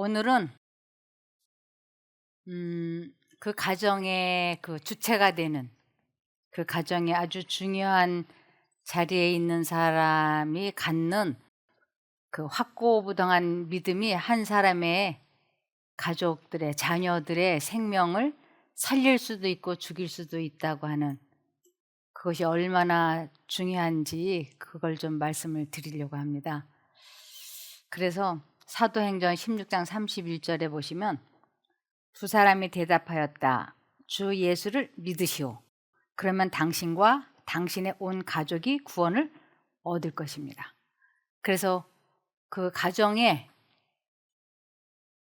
오늘은 그 가정의 그 주체가 되는, 그 가정의 아주 중요한 자리에 있는 사람이 갖는 그 확고부동한 믿음이 한 사람의 가족들의, 자녀들의 생명을 살릴 수도 있고 죽일 수도 있다고 하는, 그것이 얼마나 중요한지 그걸 좀 말씀을 드리려고 합니다. 그래서 사도행전 16장 31절에 보시면, 두 사람이 대답하였다. 주 예수를 믿으시오. 그러면 당신과 당신의 온 가족이 구원을 얻을 것입니다. 그래서 그 가정에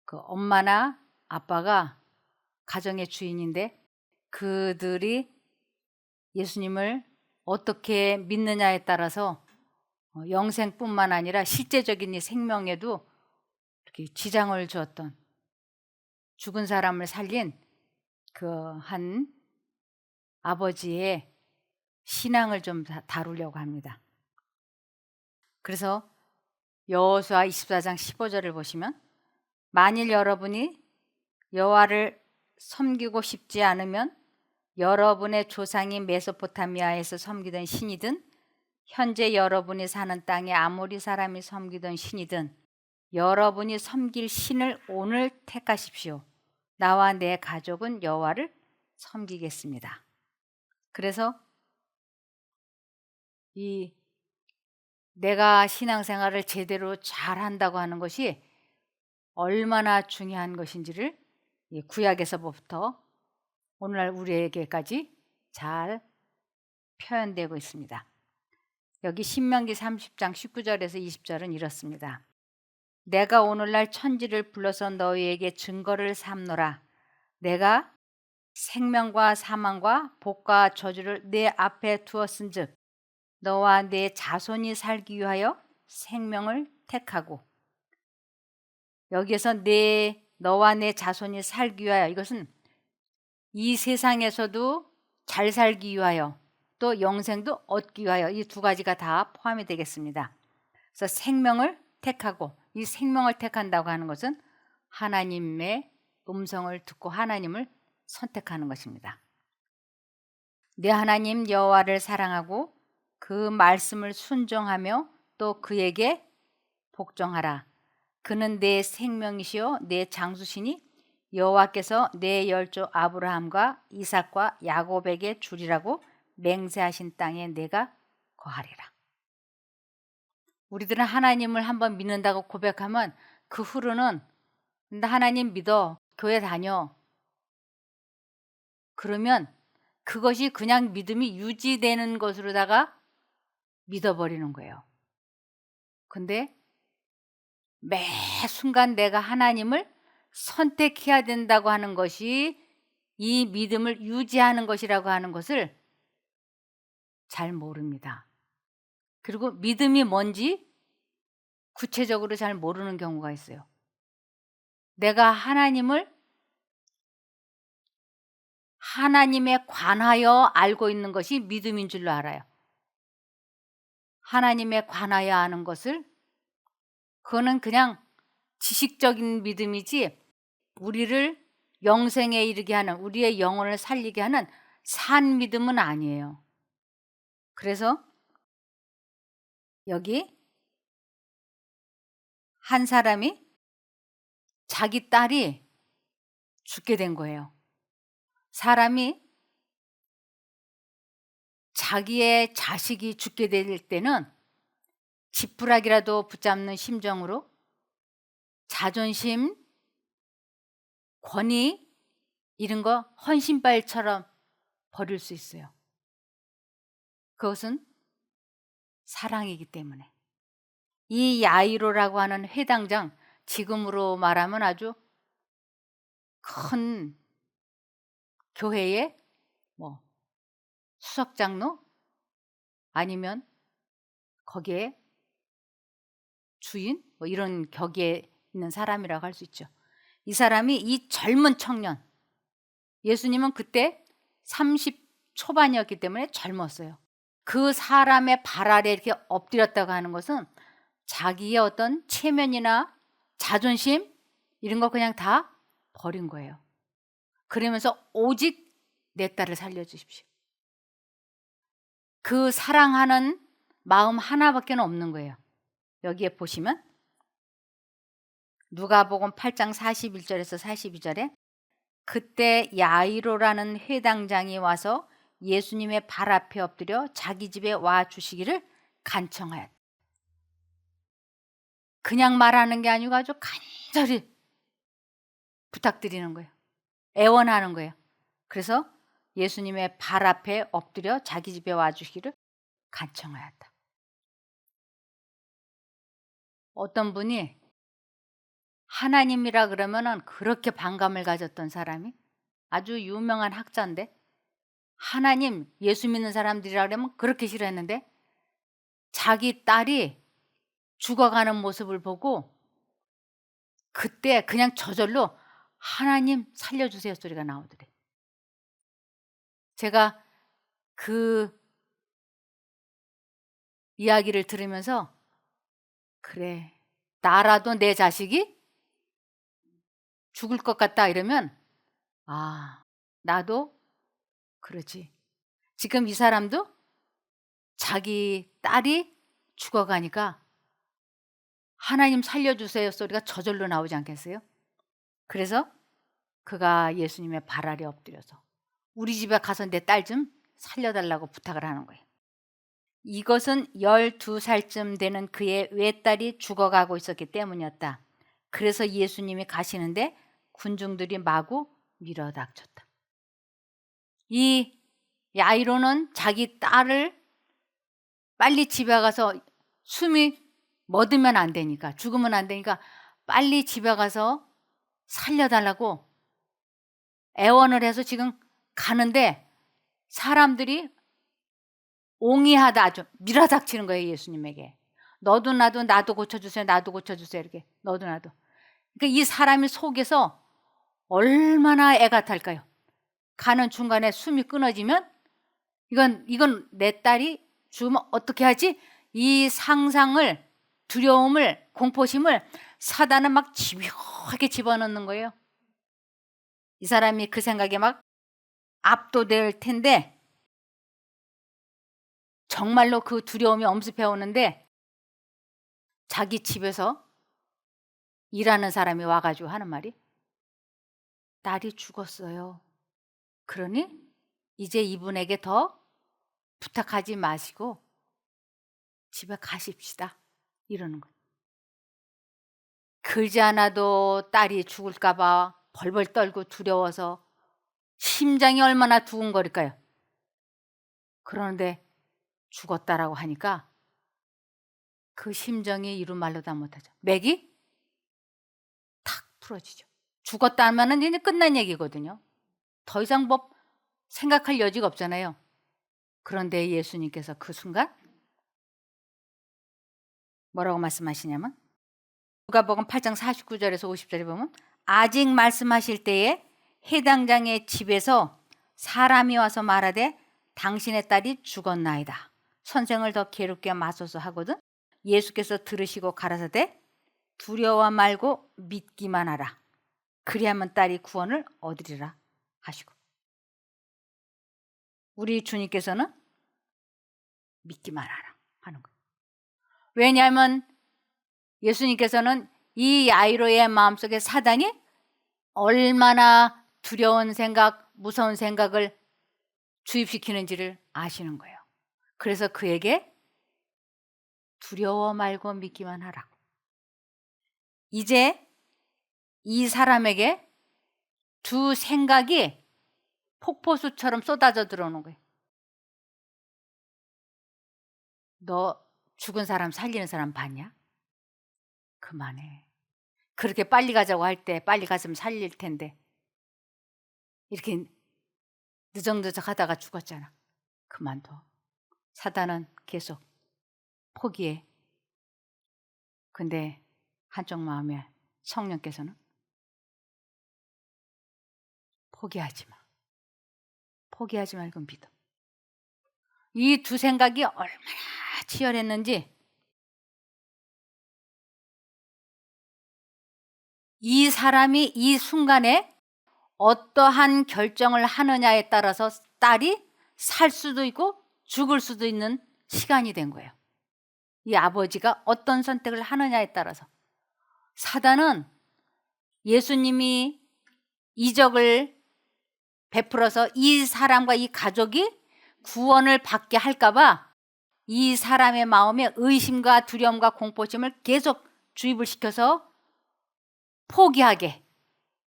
그 엄마나 아빠가 가정의 주인인데, 그들이 예수님을 어떻게 믿느냐에 따라서 영생뿐만 아니라 실제적인 이 생명에도 이렇게 지장을 주었던, 죽은 사람을 살린 그 한 아버지의 신앙을 좀 다루려고 합니다. 그래서 여호수아 24장 15절을 보시면, 만일 여러분이 여호와를 섬기고 싶지 않으면 여러분의 조상이 메소포타미아에서 섬기던 신이든 현재 여러분이 사는 땅에 아모리 사람이 섬기던 신이든 여러분이 섬길 신을 오늘 택하십시오. 나와 내 가족은 여호와를 섬기겠습니다. 그래서 이 내가 신앙생활을 제대로 잘한다고 하는 것이 얼마나 중요한 것인지를 이 구약에서부터 오늘날 우리에게까지 잘 표현되고 있습니다. 여기 신명기 30장 19절에서 20절은 이렇습니다. 내가 오늘날 천지를 불러서 너희에게 증거를 삼노라. 내가 생명과 사망과 복과 저주를 내 앞에 두었은즉 너와 내 자손이 살기 위하여 생명을 택하고, 여기에서 너와 내 자손이 살기 위하여, 이것은 이 세상에서도 잘 살기 위하여 또 영생도 얻기 위하여, 이 두 가지가 다 포함이 되겠습니다. 그래서 생명을 택하고, 이 생명을 택한다고 하는 것은 하나님의 음성을 듣고 하나님을 선택하는 것입니다. 내 하나님 여호와를 사랑하고 그 말씀을 순종하며 또 그에게 복종하라. 그는 내 생명이시요 내 장수시니 여호와께서 내 열조 아브라함과 이삭과 야곱에게 주리라고 맹세하신 땅에 내가 거하리라. 우리들은 하나님을 한번 믿는다고 고백하면 그 후로는 나 하나님 믿어, 교회 다녀, 그러면 그것이 그냥 믿음이 유지되는 것으로다가 믿어버리는 거예요. 근데 매 순간 내가 하나님을 선택해야 된다고 하는 것이 이 믿음을 유지하는 것이라고 하는 것을 잘 모릅니다. 그리고 믿음이 뭔지 구체적으로 잘 모르는 경우가 있어요. 내가 하나님에 관하여 알고 있는 것이 믿음인 줄로 알아요. 하나님에 관하여 아는 것을, 그거는 그냥 지식적인 믿음이지 우리를 영생에 이르게 하는, 우리의 영혼을 살리게 하는 산 믿음은 아니에요. 그래서 여기 한 사람이 자기 딸이 죽게 된 거예요. 사람이 자기의 자식이 죽게 될 때는 지푸라기라도 붙잡는 심정으로 자존심, 권위 이런 거 헌신발처럼 버릴 수 있어요. 그것은 사랑이기 때문에. 이 야이로라고 하는 회당장, 지금으로 말하면 아주 큰 교회의 뭐 수석장로 아니면 거기에 주인 뭐 이런 격에 있는 사람이라고 할 수 있죠. 이 사람이 이 젊은 청년, 예수님은 그때 30 초반이었기 때문에 젊었어요. 그 사람의 발 아래 이렇게 엎드렸다고 하는 것은 자기의 어떤 체면이나 자존심 이런 거 그냥 다 버린 거예요. 그러면서 오직 내 딸을 살려주십시오. 그 사랑하는 마음 하나밖에 없는 거예요. 여기에 보시면 누가복음 8장 41절에서 42절에 그때 야이로라는 회당장이 와서 예수님의 발 앞에 엎드려 자기 집에 와 주시기를 간청하였다. 그냥 말하는 게 아니고 아주 간절히 부탁드리는 거예요. 애원하는 거예요. 그래서 예수님의 발 앞에 엎드려 자기 집에 와 주시기를 간청하였다. 어떤 분이 하나님이라 그러면은 그렇게 반감을 가졌던 사람이 아주 유명한 학자인데, 하나님, 예수 믿는 사람들이라 그러면 그렇게 싫어했는데 자기 딸이 죽어가는 모습을 보고 그때 그냥 저절로 하나님 살려주세요 소리가 나오더래. 제가 그 이야기를 들으면서 그래, 나라도 내 자식이 죽을 것 같다 이러면 나도 그러지. 지금 이 사람도 자기 딸이 죽어가니까 하나님 살려주세요 소리가 저절로 나오지 않겠어요? 그래서 그가 예수님의 발 아래 엎드려서 우리 집에 가서 내 딸 좀 살려달라고 부탁을 하는 거예요. 이것은 12살쯤 되는 그의 외딸이 죽어가고 있었기 때문이었다. 그래서 예수님이 가시는데 군중들이 마구 밀어닥쳤다. 이 야이로는 자기 딸을 빨리 집에 가서 숨이 멎으면 안 되니까, 죽으면 안 되니까 빨리 집에 가서 살려달라고 애원을 해서 지금 가는데 사람들이 옹이하다 아주 밀어닥치는 거예요. 예수님에게. 너도 나도 고쳐주세요. 나도 고쳐주세요. 이렇게 너도 나도. 그러니까 이 사람이 속에서 얼마나 애가 탈까요? 가는 중간에 숨이 끊어지면 이건 내 딸이 죽으면 어떻게 하지? 이 상상을, 두려움을, 공포심을 사단은 막 집요하게 집어넣는 거예요. 이 사람이 그 생각에 막 압도될 텐데 정말로 그 두려움이 엄습해 오는데 자기 집에서 일하는 사람이 와가지고 하는 말이 딸이 죽었어요. 그러니 이제 이분에게 더 부탁하지 마시고 집에 가십시다. 이러는 거예요. 그러지 않아도 딸이 죽을까 봐 벌벌 떨고 두려워서 심장이 얼마나 두근거릴까요? 그러는데 죽었다라고 하니까 그 심정이 이루 말로 다 못하죠. 맥이 탁 풀어지죠. 죽었다 하면은 이제 끝난 얘기거든요. 더 이상 뭐 생각할 여지가 없잖아요. 그런데 예수님께서 그 순간 뭐라고 말씀하시냐면 누가복음 8장 49절에서 50절에 보면 아직 말씀하실 때에 해당장의 집에서 사람이 와서 말하되 당신의 딸이 죽었나이다. 선생을 더 괴롭게 마소서 하거든 예수께서 들으시고 가라사대 두려워 말고 믿기만 하라. 그리하면 딸이 구원을 얻으리라 하시고. 우리 주님께서는 믿기만 하라 하는 거예요. 왜냐하면 예수님께서는 이 야이로의 마음속에 사단이 얼마나 두려운 생각, 무서운 생각을 주입시키는지를 아시는 거예요. 그래서 그에게 두려워 말고 믿기만 하라. 이제 이 사람에게 두 생각이 폭포수처럼 쏟아져 들어오는 거예요. 너 죽은 사람 살리는 사람 봤냐? 그만해. 그렇게 빨리 가자고 할 때 빨리 갔으면 살릴 텐데 이렇게 느적느적 하다가 죽었잖아. 그만둬. 사단은 계속 포기해. 근데 한쪽 마음에 성령께서는 포기하지 마. 포기하지 말고 믿어. 이 두 생각이 얼마나 치열했는지 이 사람이 이 순간에 어떠한 결정을 하느냐에 따라서 딸이 살 수도 있고 죽을 수도 있는 시간이 된 거예요. 이 아버지가 어떤 선택을 하느냐에 따라서. 사단은 예수님이 이적을 베풀어서 이 사람과 이 가족이 구원을 받게 할까봐 이 사람의 마음에 의심과 두려움과 공포심을 계속 주입을 시켜서 포기하게,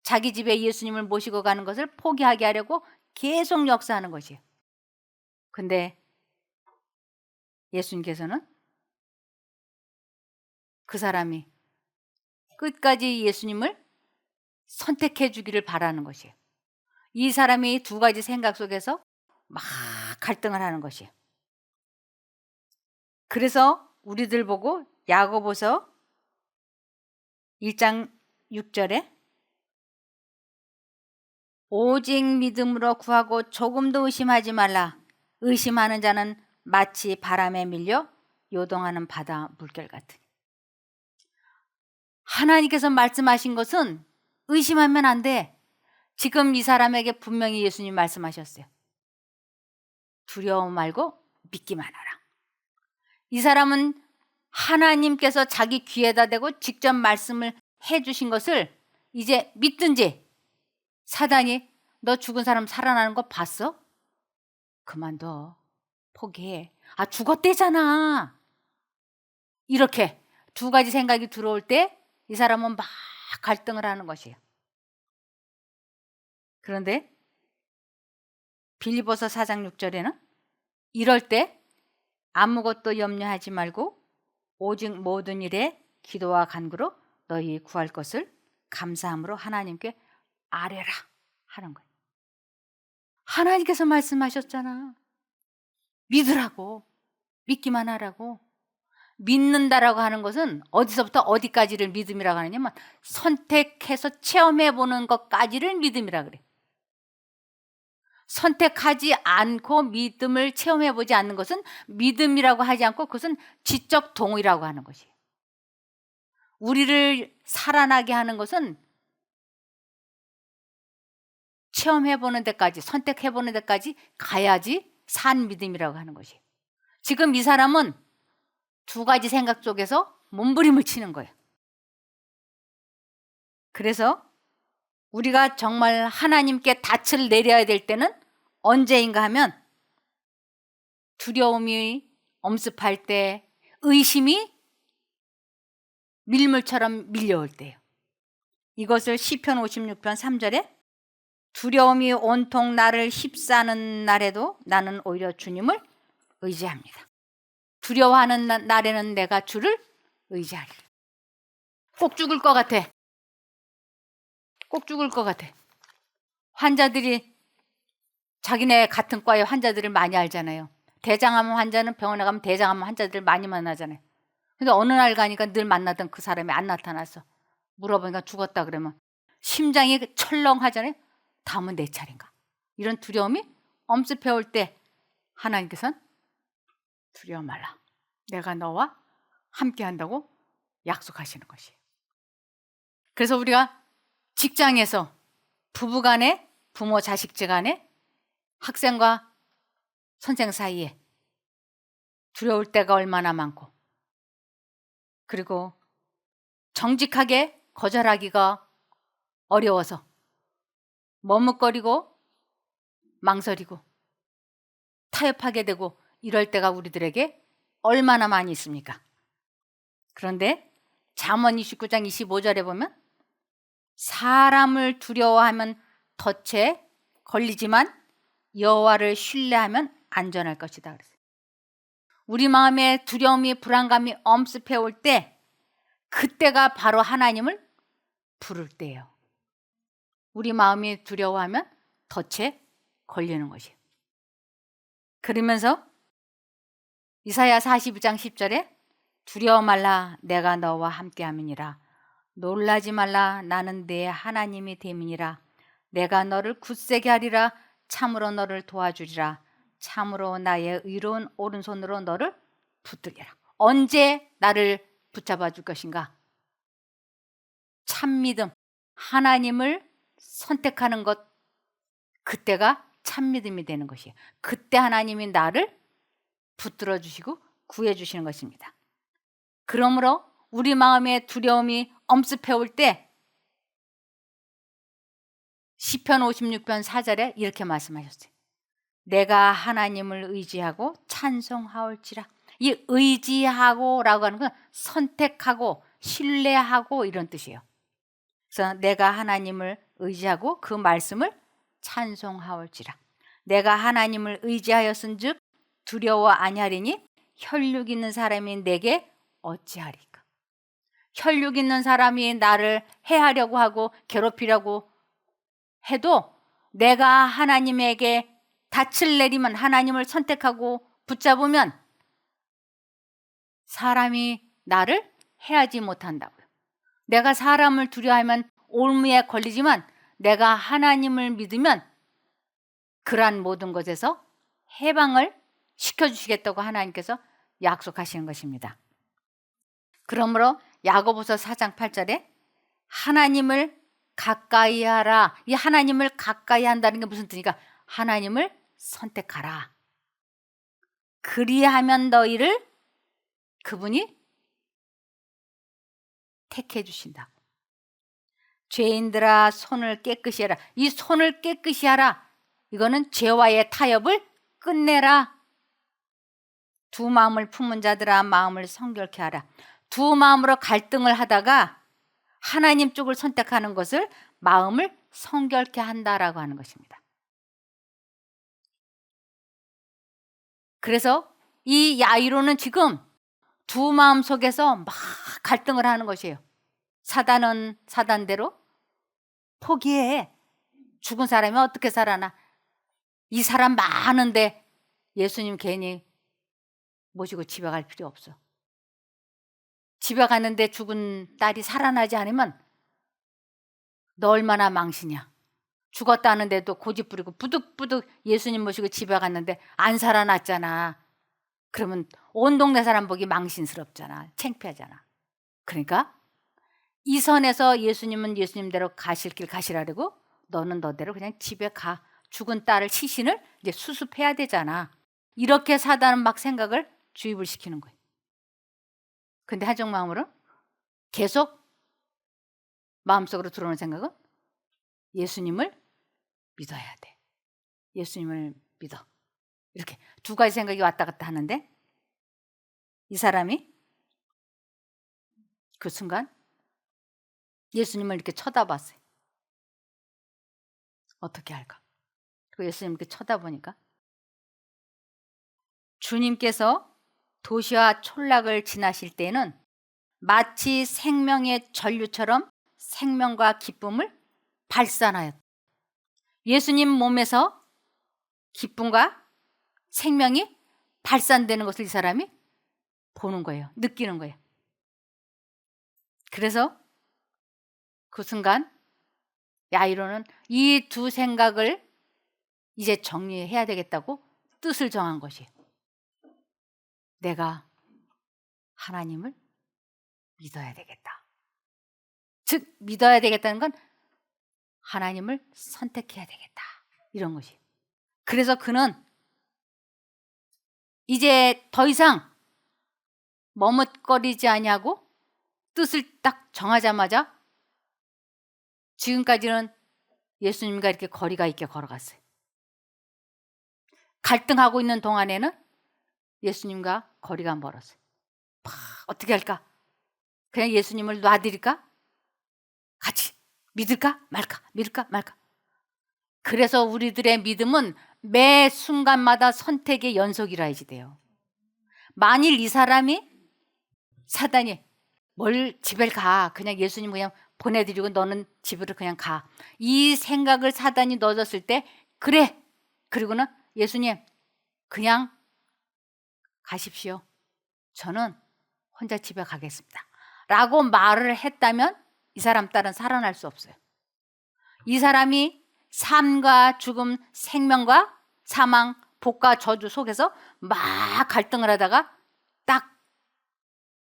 자기 집에 예수님을 모시고 가는 것을 포기하게 하려고 계속 역사하는 것이에요. 근데 예수님께서는 그 사람이 끝까지 예수님을 선택해 주기를 바라는 것이에요. 이 사람이 두 가지 생각 속에서 막 갈등을 하는 것이에요. 그래서 우리들 보고 야고보서 1장 6절에 오직 믿음으로 구하고 조금도 의심하지 말라. 의심하는 자는 마치 바람에 밀려 요동하는 바다 물결 같으니. 하나님께서 말씀하신 것은 의심하면 안 돼. 지금 이 사람에게 분명히 예수님 말씀하셨어요. 두려움 말고 믿기만 하라. 이 사람은 하나님께서 자기 귀에다 대고 직접 말씀을 해주신 것을 이제 믿든지, 사단이 너 죽은 사람 살아나는 거 봤어? 그만둬. 포기해. 아, 죽었대잖아. 이렇게 두 가지 생각이 들어올 때 이 사람은 막 갈등을 하는 것이에요. 그런데 빌립보서 4장 6절에는 이럴 때 아무것도 염려하지 말고 오직 모든 일에 기도와 간구로 너희 구할 것을 감사함으로 하나님께 아뢰라 하는 거예요. 하나님께서 말씀하셨잖아. 믿으라고. 믿기만 하라고. 믿는다라고 하는 것은 어디서부터 어디까지를 믿음이라고 하느냐면 선택해서 체험해보는 것까지를 믿음이라 그래. 선택하지 않고 믿음을 체험해보지 않는 것은 믿음이라고 하지 않고 그것은 지적 동의라고 하는 것이에요. 우리를 살아나게 하는 것은 체험해보는 데까지, 선택해보는 데까지 가야지 산 믿음이라고 하는 것이에요. 지금 이 사람은 두 가지 생각 속에서 몸부림을 치는 거예요. 그래서 우리가 정말 하나님께 닻을 내려야 될 때는 언제인가 하면 두려움이 엄습할 때, 의심이 밀물처럼 밀려올 때예요. 이것을 시편 56편 3절에 두려움이 온통 나를 휩싸는 날에도 나는 오히려 주님을 의지합니다. 두려워하는 날에는 내가 주를 의지하리. 꼭 죽을 것 같아. 꼭 죽을 것 같아. 환자들이 자기네 같은 과의 환자들을 많이 알잖아요. 대장암 환자는 병원에 가면 대장암 환자들을 많이 만나잖아요. 근데 어느 날 가니까 늘 만나던 그 사람이 안 나타났어. 물어보니까 죽었다 그러면 심장이 철렁하잖아요. 다음은 내 차례인가. 이런 두려움이 엄습해올 때 하나님께서는 두려워 말라. 내가 너와 함께 한다고 약속하시는 것이에요. 그래서 우리가 직장에서 부부간에, 부모 자식제 간에, 학생과 선생 사이에 두려울 때가 얼마나 많고, 그리고 정직하게 거절하기가 어려워서 머뭇거리고 망설이고 타협하게 되고 이럴 때가 우리들에게 얼마나 많이 있습니까? 그런데 잠언 29장 25절에 보면 사람을 두려워하면 덫에 걸리지만 여호와를 신뢰하면 안전할 것이다 그랬어요. 우리 마음에 두려움이 불안감이 엄습해 올 때 그때가 바로 하나님을 부를 때예요. 우리 마음이 두려워하면 덫에 걸리는 것이에요. 그러면서 이사야 42장 10절에 두려워 말라 내가 너와 함께함이니라. 놀라지 말라 나는 네 하나님이 됨이니라. 내가 너를 굳세게 하리라. 참으로 너를 도와주리라. 참으로 나의 의로운 오른손으로 너를 붙들리라. 언제 나를 붙잡아 줄 것인가? 참 믿음, 하나님을 선택하는 것, 그때가 참 믿음이 되는 것이에요. 그때 하나님이 나를 붙들어 주시고 구해 주시는 것입니다. 그러므로 우리 마음에 두려움이 엄습해 올 때 시편 56편 4절에 이렇게 말씀하셨어요. 내가 하나님을 의지하고 찬송하올지라. 이 의지하고라고 하는 건 선택하고 신뢰하고 이런 뜻이에요. 그래서 내가 하나님을 의지하고 그 말씀을 찬송하올지라. 내가 하나님을 의지하였은즉 두려워 아니하리니 혈육 있는 사람이 내게 어찌하리까. 혈육 있는 사람이 나를 해하려고 하고 괴롭히려고 해도 내가 하나님에게 닻을 내리면, 하나님을 선택하고 붙잡으면 사람이 나를 해하지 못한다고요. 내가 사람을 두려워하면 올무에 걸리지만 내가 하나님을 믿으면 그러한 모든 것에서 해방을 시켜주시겠다고 하나님께서 약속하시는 것입니다. 그러므로 야고보서 4장 8절에 하나님을 가까이 하라. 이 하나님을 가까이 한다는 게 무슨 뜻이니까 하나님을 선택하라. 그리하면 너희를 그분이 택해 주신다. 죄인들아 손을 깨끗이 하라. 이 손을 깨끗이 하라. 이거는 죄와의 타협을 끝내라. 두 마음을 품은 자들아 마음을 성결케 하라. 두 마음으로 갈등을 하다가 하나님 쪽을 선택하는 것을 마음을 성결케 한다라고 하는 것입니다. 그래서 이 야이로는 지금 두 마음 속에서 막 갈등을 하는 것이에요. 사단은 사단대로 포기해. 죽은 사람이 어떻게 살아나. 이 사람 많은데 예수님 괜히 모시고 집에 갈 필요 없어. 집에 갔는데 죽은 딸이 살아나지 않으면 너 얼마나 망신이야. 죽었다는데도 고집 부리고 부득부득 예수님 모시고 집에 갔는데 안 살아났잖아. 그러면 온 동네 사람 보기 망신스럽잖아. 창피하잖아. 그러니까 이 선에서 예수님은 예수님대로 가실 길 가시라고 너는 너대로 그냥 집에 가. 죽은 딸을 시신을 이제 수습해야 되잖아. 이렇게 사단은 막 생각을 주입을 시키는 거예요. 근데 한쪽 마음으로 계속 마음속으로 들어오는 생각은 예수님을 믿어야 돼. 예수님을 믿어. 이렇게 두 가지 생각이 왔다 갔다 하는데 이 사람이 그 순간 예수님을 이렇게 쳐다봤어요. 어떻게 할까? 그 예수님 이렇게 쳐다보니까 주님께서 도시와 촌락을 지나실 때는 마치 생명의 전류처럼 생명과 기쁨을 발산하였다. 예수님 몸에서 기쁨과 생명이 발산되는 것을 이 사람이 보는 거예요. 느끼는 거예요. 그래서 그 순간 야이로는 이 두 생각을 이제 정리해야 되겠다고 뜻을 정한 것이에요. 내가 하나님을 믿어야 되겠다. 즉 믿어야 되겠다는 건 하나님을 선택해야 되겠다. 이런 것이에요. 그래서 그는 이제 더 이상 머뭇거리지 아니하고 뜻을 딱 정하자마자 지금까지는 예수님과 이렇게 거리가 있게 걸어갔어요. 갈등하고 있는 동안에는 예수님과 거리가 멀었어요. 어떻게 할까? 그냥 예수님을 놔드릴까? 같이 믿을까 말까? 믿을까 말까? 그래서 우리들의 믿음은 매 순간마다 선택의 연속이라 해야지 돼요. 만일 이 사람이 사단이 뭘 집에 가, 그냥 예수님 그냥 보내드리고 너는 집으로 그냥 가, 이 생각을 사단이 넣어줬을 때 그래, 그리고는 예수님 그냥 가십시오. 저는 혼자 집에 가겠습니다 라고 말을 했다면 이 사람 딸은 살아날 수 없어요. 이 사람이 삶과 죽음, 생명과 사망, 복과 저주 속에서 막 갈등을 하다가 딱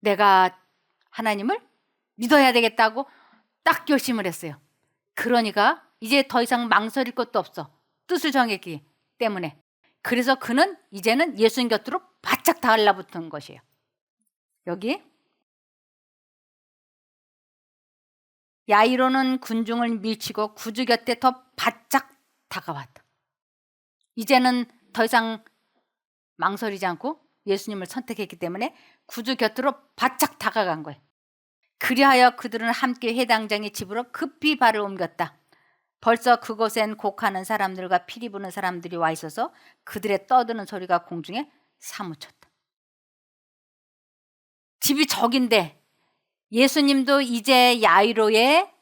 내가 하나님을 믿어야 되겠다고 딱 결심을 했어요. 그러니까 이제 더 이상 망설일 것도 없어. 뜻을 정했기 때문에. 그래서 그는 이제는 예수님 곁으로 바짝 달라붙은 것이에요. 여기 야이로는 군중을 밀치고 구주 곁에 더 바짝 다가왔다. 이제는 더 이상 망설이지 않고 예수님을 선택했기 때문에 구주 곁으로 바짝 다가간 거예요. 그리하여 그들은 함께 회당장의 집으로 급히 발을 옮겼다. 벌써 그곳엔 곡하는 사람들과 피리 부는 사람들이 와 있어서 그들의 떠드는 소리가 공중에 사무쳤다. 집이 적인데 예수님도 이제 야이로의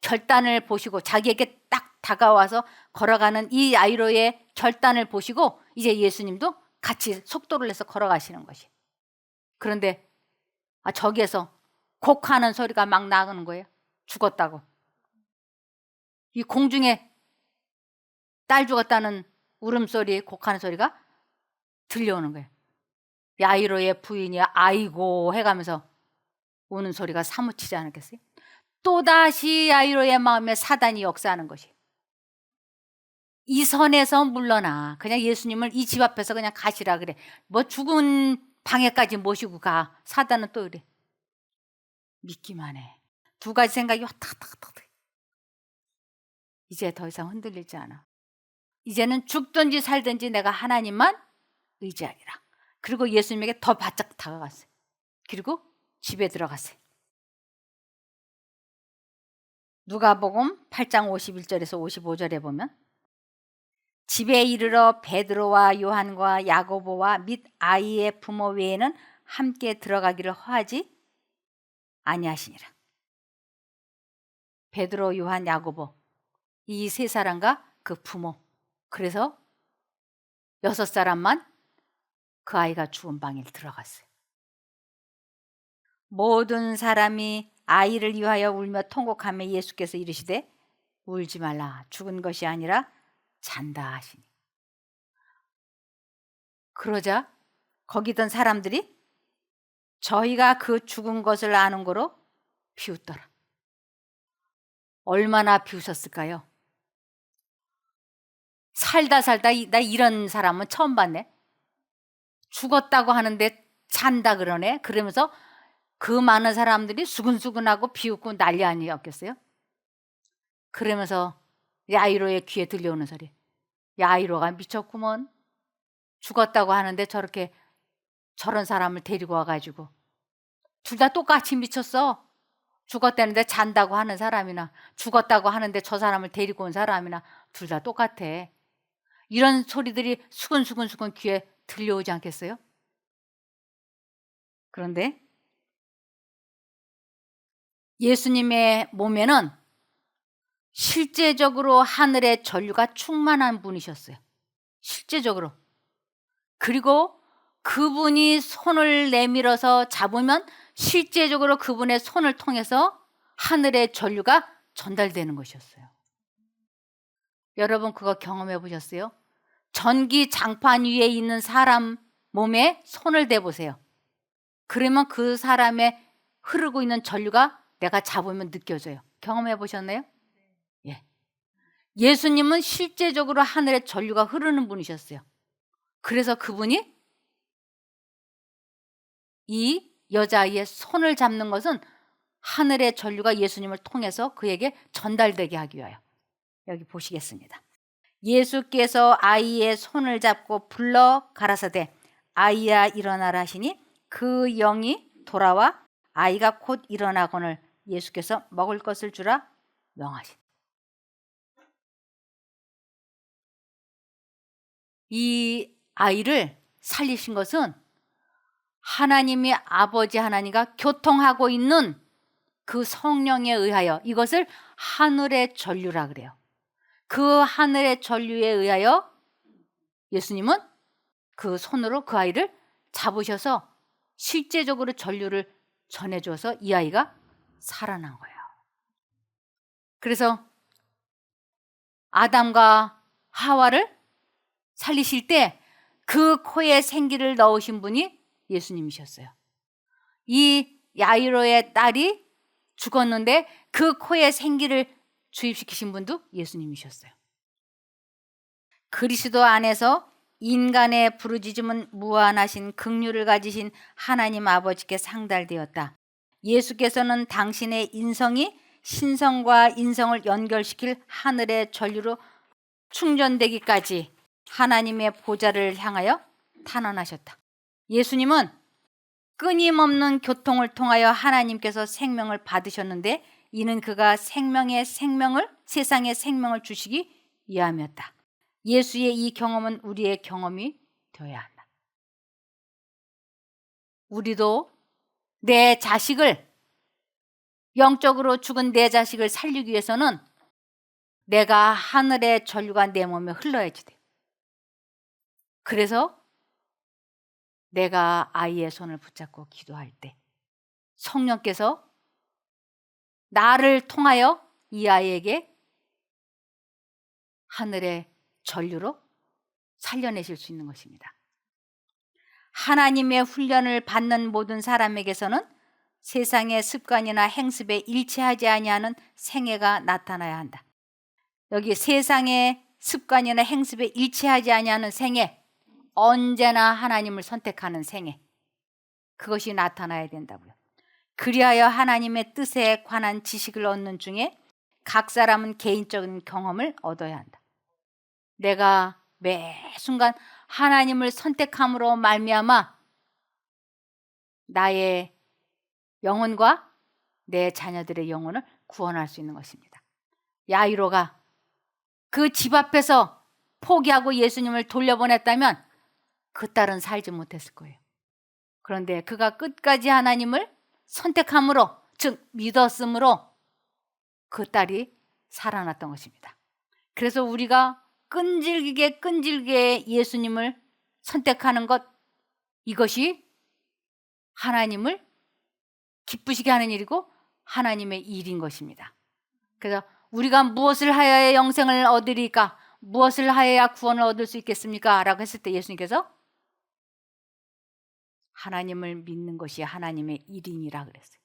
결단을 보시고 자기에게 딱 다가와서 걸어가는 이 야이로의 결단을 보시고 이제 예수님도 같이 속도를 내서 걸어가시는 것이. 그런데 저기에서 곡하는 소리가 막 나가는 거예요. 죽었다고. 이 공중에 딸 죽었다는 울음소리, 곡하는 소리가 들려오는 거예요. 야이로의 부인이 아이고 해가면서 우는 소리가 사무치지 않았겠어요? 또다시 야이로의 마음에 사단이 역사하는 것이. 이 선에서 물러나. 그냥 예수님을 이 집 앞에서 그냥 가시라 그래. 뭐 죽은 방에까지 모시고 가. 사단은 또 이래. 믿기만 해. 두 가지 생각이 왔다 갔다 갔다. 이제 더 이상 흔들리지 않아. 이제는 죽든지 살든지 내가 하나님만 의지하리라. 그리고 예수님에게 더 바짝 다가갔어요. 그리고 집에 들어갔어요. 누가복음 8장 51절에서 55절에 보면 집에 이르러 베드로와 요한과 야고보와 및 아이의 부모 외에는 함께 들어가기를 허하지 아니하시니라. 베드로, 요한, 야고보 이 세 사람과 그 부모. 그래서 6사람만 그 아이가 죽은 방에 들어갔어요. 모든 사람이 아이를 위하여 울며 통곡하며 예수께서 이르시되 울지 말라. 죽은 것이 아니라 잔다 하시니. 그러자 거기 있던 사람들이 저희가 그 죽은 것을 아는 거로 비웃더라. 얼마나 비웃었을까요? 살다 나 이런 사람은 처음 봤네. 죽었다고 하는데 잔다 그러네. 그러면서 그 많은 사람들이 수근수근하고 비웃고 난리 아니었겠어요? 그러면서 야이로의 귀에 들려오는 소리. 야이로가 미쳤구먼. 죽었다고 하는데 저렇게 저런 사람을 데리고 와가지고 둘 다 똑같이 미쳤어. 죽었다는데 잔다고 하는 사람이나 죽었다고 하는데 저 사람을 데리고 온 사람이나 둘 다 똑같아. 이런 소리들이 수근수근 귀에 들려오지 않겠어요? 그런데 예수님의 몸에는 실제적으로 하늘의 전류가 충만한 분이셨어요. 실제적으로. 그리고 그분이 손을 내밀어서 잡으면 실제적으로 그분의 손을 통해서 하늘의 전류가 전달되는 것이었어요. 여러분 그거 경험해 보셨어요? 전기 장판 위에 있는 사람 몸에 손을 대보세요. 그러면 그 사람의 흐르고 있는 전류가 내가 잡으면 느껴져요. 경험해 보셨나요? 예. 예수님은 실제적으로 하늘의 전류가 흐르는 분이셨어요. 그래서 그분이 이 여자아이의 손을 잡는 것은 하늘의 전류가 예수님을 통해서 그에게 전달되게 하기 위하여. 여기 보시겠습니다. 예수께서 아이의 손을 잡고 불러 가라사대 아이야 일어나라 하시니 그 영이 돌아와 아이가 곧 일어나거늘 예수께서 먹을 것을 주라 명하시니. 이 아이를 살리신 것은 하나님이 아버지 하나님과 교통하고 있는 그 성령에 의하여 이것을 하늘의 전류라 그래요. 그 하늘의 전류에 의하여 예수님은 그 손으로 그 아이를 잡으셔서 실제적으로 전류를 전해줘서 이 아이가 살아난 거예요. 그래서 아담과 하와를 살리실 때 그 코에 생기를 넣으신 분이 예수님이셨어요. 이 야이로의 딸이 죽었는데 그 코에 생기를 주입시키신 분도 예수님이셨어요. 그리스도 안에서 인간의 부르짖음은 무한하신 긍휼을 가지신 하나님 아버지께 상달되었다. 예수께서는 당신의 인성이 신성과 인성을 연결시킬 하늘의 전류로 충전되기까지 하나님의 보좌를 향하여 탄원하셨다. 예수님은 끊임없는 교통을 통하여 하나님께서 생명을 받으셨는데 이는 그가 세상에 생명을 주시기 위함이었다. 예수의 이 경험은 우리의 경험이 되어야 한다. 우리도 내 자식을, 영적으로 죽은 내 자식을 살리기 위해서는 내가 하늘의 전류가 내 몸에 흘러야지 돼. 그래서 내가 아이의 손을 붙잡고 기도할 때 성령께서 나를 통하여 이 아이에게 하늘의 전류로 살려내실 수 있는 것입니다. 하나님의 훈련을 받는 모든 사람에게서는 세상의 습관이나 행습에 일치하지 아니하는 생애가 나타나야 한다. 여기 세상의 습관이나 행습에 일치하지 아니하는 생애, 언제나 하나님을 선택하는 생애, 그것이 나타나야 된다고요. 그리하여 하나님의 뜻에 관한 지식을 얻는 중에 각 사람은 개인적인 경험을 얻어야 한다. 내가 매 순간 하나님을 선택함으로 말미암아 나의 영혼과 내 자녀들의 영혼을 구원할 수 있는 것입니다. 야이로가 그 집 앞에서 포기하고 예수님을 돌려보냈다면 그 딸은 살지 못했을 거예요. 그런데 그가 끝까지 하나님을 선택함으로, 즉 믿었으므로 그 딸이 살아났던 것입니다. 그래서 우리가 끈질기게 예수님을 선택하는 것, 이것이 하나님을 기쁘시게 하는 일이고 하나님의 일인 것입니다. 그래서 우리가 무엇을 하여야 영생을 얻으리까? 무엇을 하여야 구원을 얻을 수 있겠습니까? 라고 했을 때 예수님께서 하나님을 믿는 것이 하나님의 일이니라 그랬어요.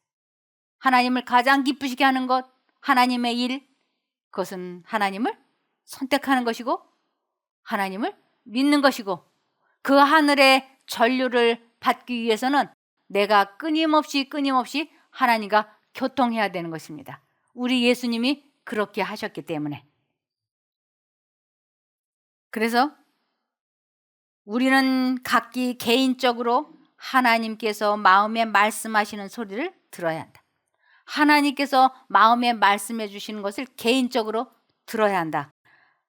하나님을 가장 기쁘시게 하는 것, 하나님의 일, 그것은 하나님을 선택하는 것이고 하나님을 믿는 것이고, 그 하늘의 전류를 받기 위해서는 내가 끊임없이 하나님과 교통해야 되는 것입니다. 우리 예수님이 그렇게 하셨기 때문에. 그래서 우리는 각기 개인적으로 하나님께서 마음에 말씀하시는 소리를 들어야 한다. 하나님께서 마음에 말씀해 주시는 것을 개인적으로 들어야 한다.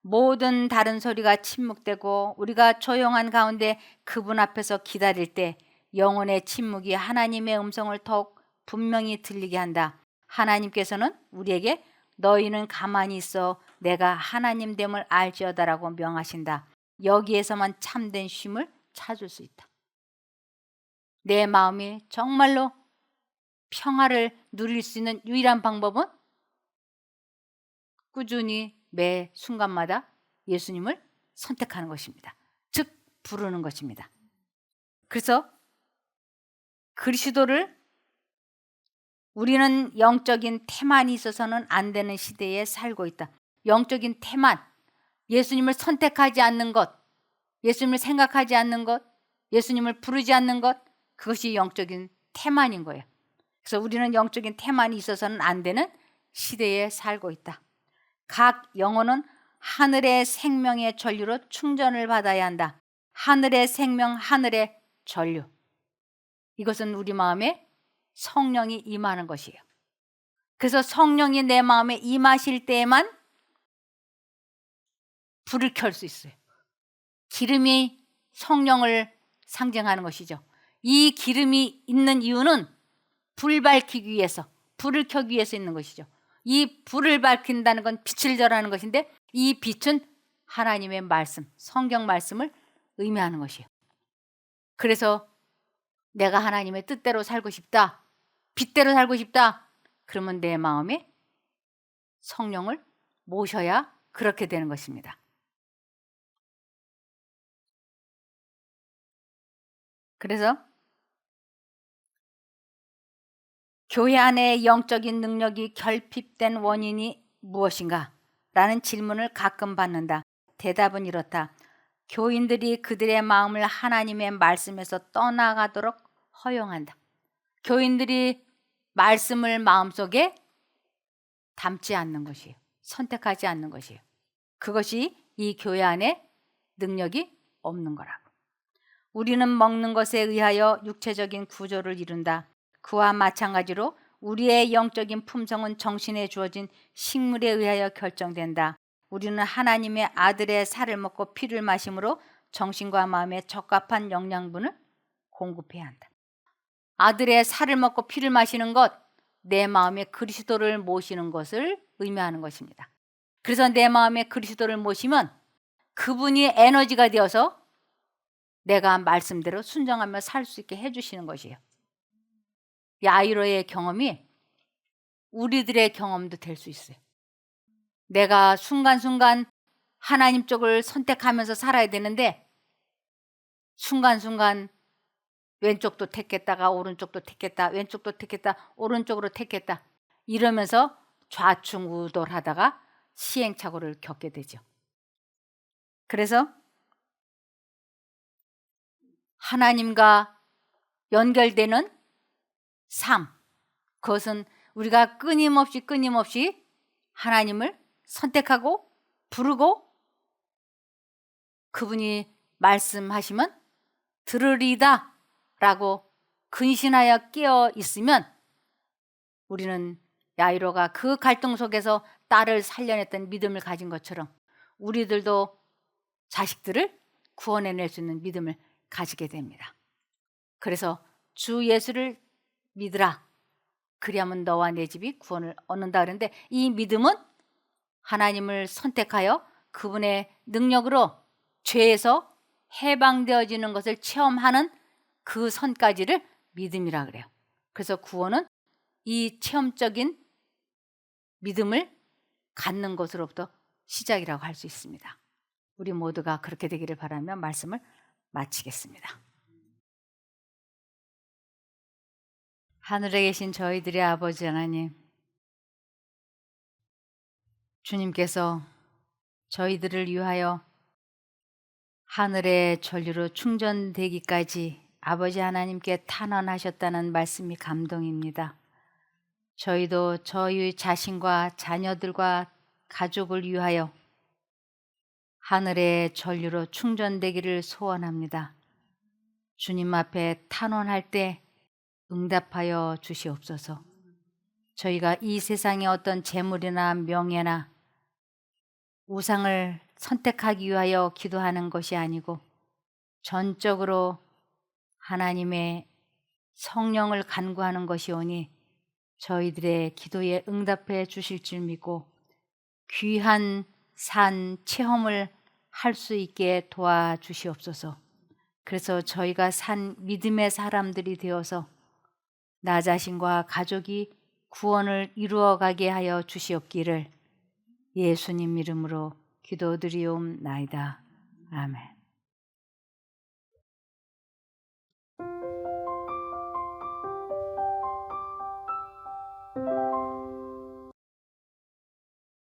모든 다른 소리가 침묵되고 우리가 조용한 가운데 그분 앞에서 기다릴 때 영혼의 침묵이 하나님의 음성을 더욱 분명히 들리게 한다. 하나님께서는 우리에게 너희는 가만히 있어 내가 하나님됨을 알지어다라고 명하신다. 여기에서만 참된 쉼을 찾을 수 있다. 내 마음이 정말로 평화를 누릴 수 있는 유일한 방법은 꾸준히 매 순간마다 예수님을 선택하는 것입니다. 즉 부르는 것입니다. 그래서 그리스도를 우리는 영적인 태만이 있어서는 안 되는 시대에 살고 있다. 영적인 태만, 예수님을 선택하지 않는 것, 예수님을 생각하지 않는 것, 예수님을 부르지 않는 것, 그것이 영적인 태만인 거예요. 그래서 우리는 영적인 태만이 있어서는 안 되는 시대에 살고 있다. 각 영혼은 하늘의 생명의 전류로 충전을 받아야 한다. 하늘의 생명, 하늘의 전류. 이것은 우리 마음에 성령이 임하는 것이에요. 그래서 성령이 내 마음에 임하실 때에만 불을 켤 수 있어요. 기름이 성령을 상징하는 것이죠. 이 기름이 있는 이유는 불 밝히기 위해서, 불을 켜기 위해서 있는 것이죠. 이 불을 밝힌다는 건 빛을 절하는 것인데 이 빛은 하나님의 말씀, 성경 말씀을 의미하는 것이에요. 그래서 내가 하나님의 뜻대로 살고 싶다, 빛대로 살고 싶다, 그러면 내 마음에 성령을 모셔야 그렇게 되는 것입니다. 그래서 교회 안에 영적인 능력이 결핍된 원인이 무엇인가? 라는 질문을 가끔 받는다. 대답은 이렇다. 교인들이 그들의 마음을 하나님의 말씀에서 떠나가도록 허용한다. 교인들이 말씀을 마음속에 담지 않는 것이에요. 선택하지 않는 것이에요. 그것이 이 교회 안에 능력이 없는 거라고. 우리는 먹는 것에 의하여 육체적인 구조를 이룬다. 그와 마찬가지로 우리의 영적인 품성은 정신에 주어진 식물에 의하여 결정된다. 우리는 하나님의 아들의 살을 먹고 피를 마심으로 정신과 마음에 적합한 영양분을 공급해야 한다. 아들의 살을 먹고 피를 마시는 것, 내 마음에 그리스도를 모시는 것을 의미하는 것입니다. 그래서 내 마음에 그리스도를 모시면 그분이 에너지가 되어서 내가 말씀대로 순종하며 살 수 있게 해주시는 것이에요. 야이로의 경험이 우리들의 경험도 될 수 있어요. 내가 순간순간 하나님 쪽을 선택하면서 살아야 되는데 순간순간 왼쪽도 택했다가 오른쪽도 택했다, 왼쪽도 택했다, 오른쪽으로 택했다, 이러면서 좌충우돌하다가 시행착오를 겪게 되죠. 그래서 하나님과 연결되는 삶, 그것은 우리가 끊임없이 하나님을 선택하고 부르고 그분이 말씀하시면 들으리다 라고 근신하여 깨어 있으면 우리는 야이로가 그 갈등 속에서 딸을 살려냈던 믿음을 가진 것처럼 우리들도 자식들을 구원해낼 수 있는 믿음을 가지게 됩니다. 그래서 주 예수를 믿으라. 그리하면 너와 내 집이 구원을 얻는다 그랬는데 이 믿음은 하나님을 선택하여 그분의 능력으로 죄에서 해방되어지는 것을 체험하는 그 선까지를 믿음이라 그래요. 그래서 구원은 이 체험적인 믿음을 갖는 것으로부터 시작이라고 할 수 있습니다. 우리 모두가 그렇게 되기를 바라며 말씀을 마치겠습니다. 하늘에 계신 저희들의 아버지 하나님, 주님께서 저희들을 위하여 하늘의 전류로 충전되기까지 아버지 하나님께 탄원하셨다는 말씀이 감동입니다. 저희도 저희 자신과 자녀들과 가족을 위하여 하늘의 전류로 충전되기를 소원합니다. 주님 앞에 탄원할 때 응답하여 주시옵소서. 저희가 이 세상의 어떤 재물이나 명예나 우상을 선택하기 위하여 기도하는 것이 아니고 전적으로 하나님의 성령을 간구하는 것이오니 저희들의 기도에 응답해 주실 줄 믿고 귀한 산 체험을 할 수 있게 도와주시옵소서. 그래서 저희가 산 믿음의 사람들이 되어서 나 자신과 가족이 구원을 이루어가게 하여 주시옵기를 예수님 이름으로 기도드리옵나이다. 아멘.